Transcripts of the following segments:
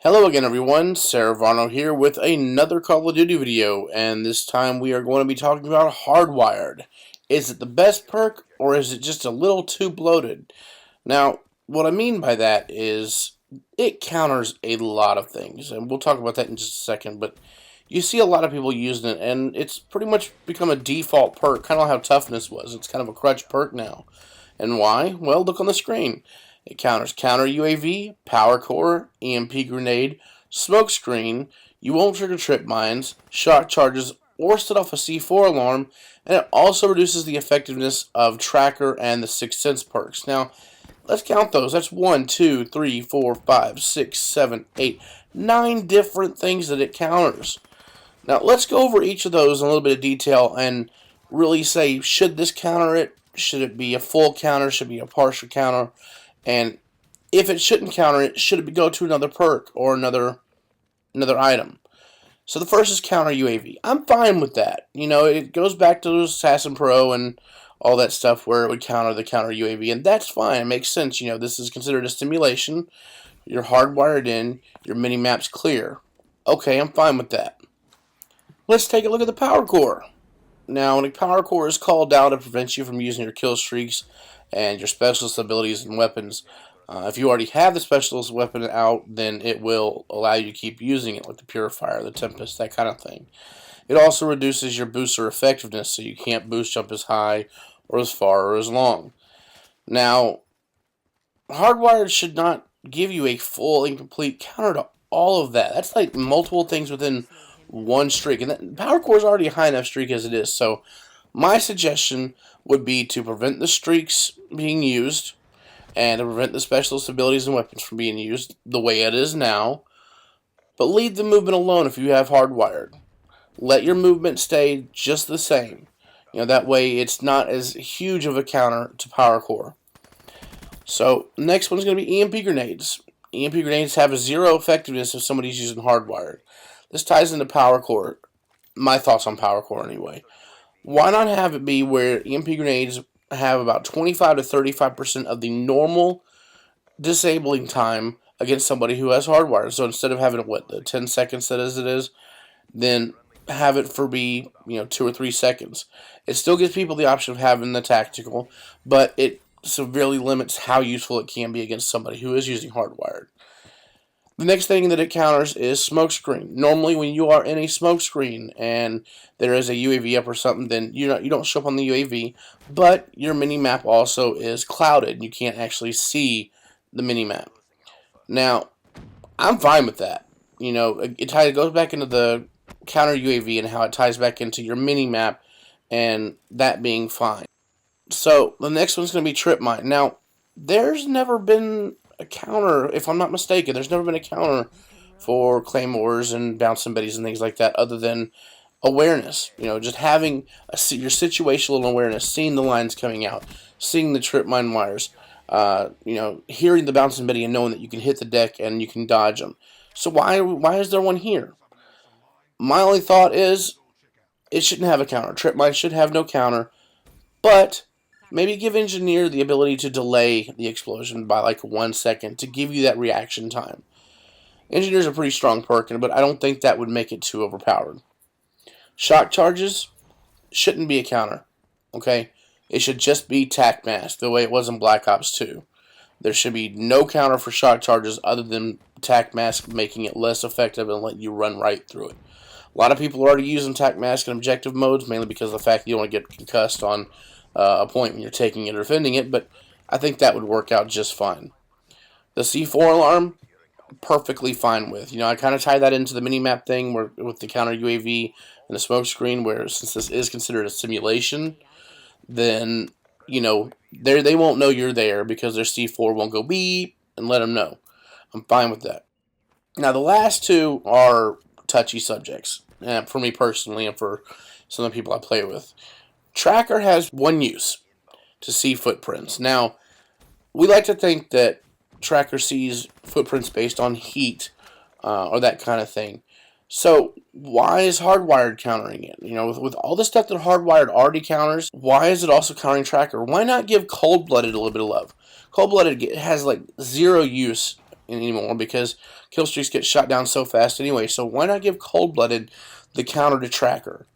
Hello again everyone, Varno here with another Call of Duty video, and this time we are going to be talking about Hardwired. Is it the best perk, or is it just a little too bloated? Now, what I mean by that is, it counters a lot of things, and we'll talk about that in just a second, but you see a lot of people using it, and it's pretty much become a default perk, kind of like how Toughness was. It's kind of a crutch perk now. And why? Well, look on the screen. It counters counter UAV, power core, EMP grenade, smoke screen. You won't trigger trip mines, shock charges, or set off a C4 alarm, and it also reduces the effectiveness of tracker and the 6th sense perks. Now, let's count those. That's 1, 2, 3, 4, 5, 6, 7, 8, 9 different things that it counters. Now, let's go over each of those in a little bit of detail and really say, should this counter it? Should it be a full counter? Should it be a partial counter? And if it shouldn't counter it, should it go to another perk or another item? So the first is counter UAV. I'm fine with that. You know, it goes back to Assassin Pro and all that stuff where it would counter the counter UAV, and that's fine. It makes sense. You know, this is considered a simulation. You're hardwired in. Your mini-map's clear. Okay, I'm fine with that. Let's take a look at the power core. Now, when a power core is called down to prevent you from using your kill streaks and your specialist abilities and weapons, if you already have the specialist weapon out, then it will allow you to keep using it, like the Purifier, the Tempest, that kind of thing. It also reduces your booster effectiveness, so you can't boost jump as high or as far or as long. Now, Hardwired should not give you a full and complete counter to all of that. That's like multiple things within one streak, and that power core is already a high enough streak as it is. So my suggestion would be to prevent the streaks being used and to prevent the specialist abilities and weapons from being used the way it is now, but leave the movement alone if you have hardwired. Let your movement stay just the same. You know, that way it's not as huge of a counter to power core. So next one's going to be EMP grenades. EMP grenades have a 0 effectiveness if somebody's using hardwired. This ties into power core. My thoughts on power core anyway. Why not have it be where EMP grenades have about 25 to 35% of the normal disabling time against somebody who has hardwired. So instead of having it, the 10 seconds that as it is, then have it for be, 2 or 3 seconds. It still gives people the option of having the tactical, but it severely limits how useful it can be against somebody who is using hardwired. The next thing that it counters is smoke screen. Normally, when you are in a smoke screen and there is a UAV up or something, then you don't show up on the UAV, but your mini map also is clouded. You can't actually see the mini map. Now, I'm fine with that. You know, it goes back into the counter UAV and how it ties back into your mini map, and that being fine. So the next one's going to be trip mine. Now, there's never been a counter, if I'm not mistaken, there's never been a counter for claymores and bouncing betties and things like that other than awareness. You know, just having your situational awareness, seeing the lines coming out, seeing the trip mine wires, hearing the bouncing betty and knowing that you can hit the deck and you can dodge them. So why is there one here? My only thought is it shouldn't have a counter. Trip mine should have no counter, but maybe give Engineer the ability to delay the explosion by like 1 second to give you that reaction time. Engineer's a pretty strong perk, but I don't think that would make it too overpowered. Shock charges shouldn't be a counter, okay? It should just be tac mask, the way it was in Black Ops 2. There should be no counter for shock charges other than tac mask making it less effective and letting you run right through it. A lot of people are already using tac mask in objective modes, mainly because of the fact that you don't want to get concussed on a point when you're taking it or defending it, but I think that would work out just fine. The C4 alarm, perfectly fine with. You know, I kind of tie that into the mini-map thing where with the counter UAV and the smoke screen, where since this is considered a simulation, then, they won't know you're there because their C4 won't go beep and let them know. I'm fine with that. Now, the last two are touchy subjects, for me personally and for some of the people I play with. Tracker has one use, to see footprints. Now, we like to think that Tracker sees footprints based on heat or that kind of thing. So, why is Hardwired countering it? You know, with all the stuff that Hardwired already counters, why is it also countering Tracker? Why not give Cold-Bloated a little bit of love? Cold-Bloated has like 0 use anymore because kill streaks get shot down so fast anyway. So why not give Cold-Blooded the counter to Tracker?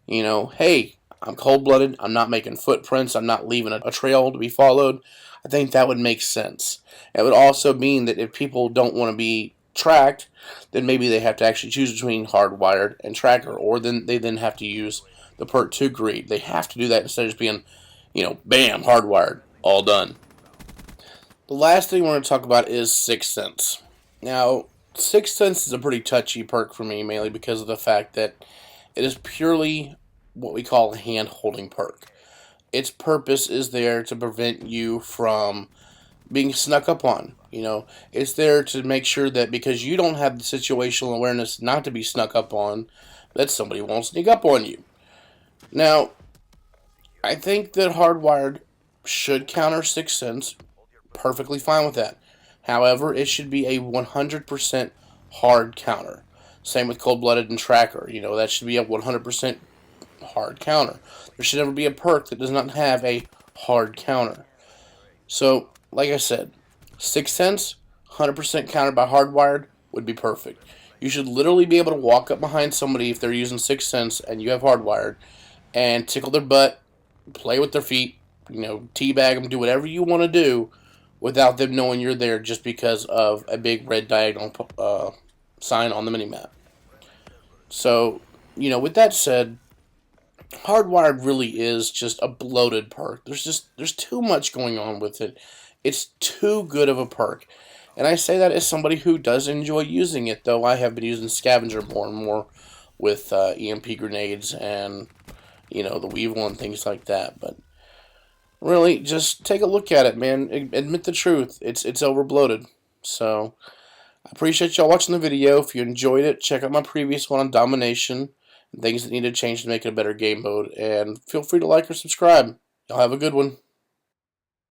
You know, hey, I'm cold-blooded, I'm not making footprints, I'm not leaving a trail to be followed. I think that would make sense. It would also mean that if people don't want to be tracked, then maybe they have to actually choose between Hardwired and Tracker, or then they have to use the perk 2 Greed. They have to do that instead of just being, you know, bam, Hardwired, all done. The last thing we're going to talk about is Sixth Sense. Now, Sixth Sense is a pretty touchy perk for me, mainly because of the fact that it is purely what we call a hand-holding perk. Its purpose is there to prevent you from being snuck up on. You know, it's there to make sure that because you don't have the situational awareness not to be snuck up on, that somebody won't sneak up on you. Now, I think that Hardwired should counter Sixth Sense. Perfectly fine with that. However, it should be a 100% hard counter. Same with Cold-Blooded and Tracker. You know, that should be a 100% hard counter. There should never be a perk that does not have a hard counter. So, like I said, Sixth Sense, 100% countered by Hardwired would be perfect. You should literally be able to walk up behind somebody if they're using Sixth Sense and you have Hardwired and tickle their butt, play with their feet, you know, teabag them, do whatever you want to do without them knowing you're there just because of a big red diagonal sign on the minimap. So, you know, with that said, Hardwired really is just a bloated perk. There's too much going on with it. It's too good of a perk. And I say that as somebody who does enjoy using it, though I have been using Scavenger more and more with EMP grenades and, you know, the Weevil and things like that. But really, just take a look at it, man. Admit the truth. It's overbloated. So, I appreciate y'all watching the video. If you enjoyed it, check out my previous one on Domination and things that need to change to make it a better game mode. And feel free to like or subscribe. Y'all have a good one.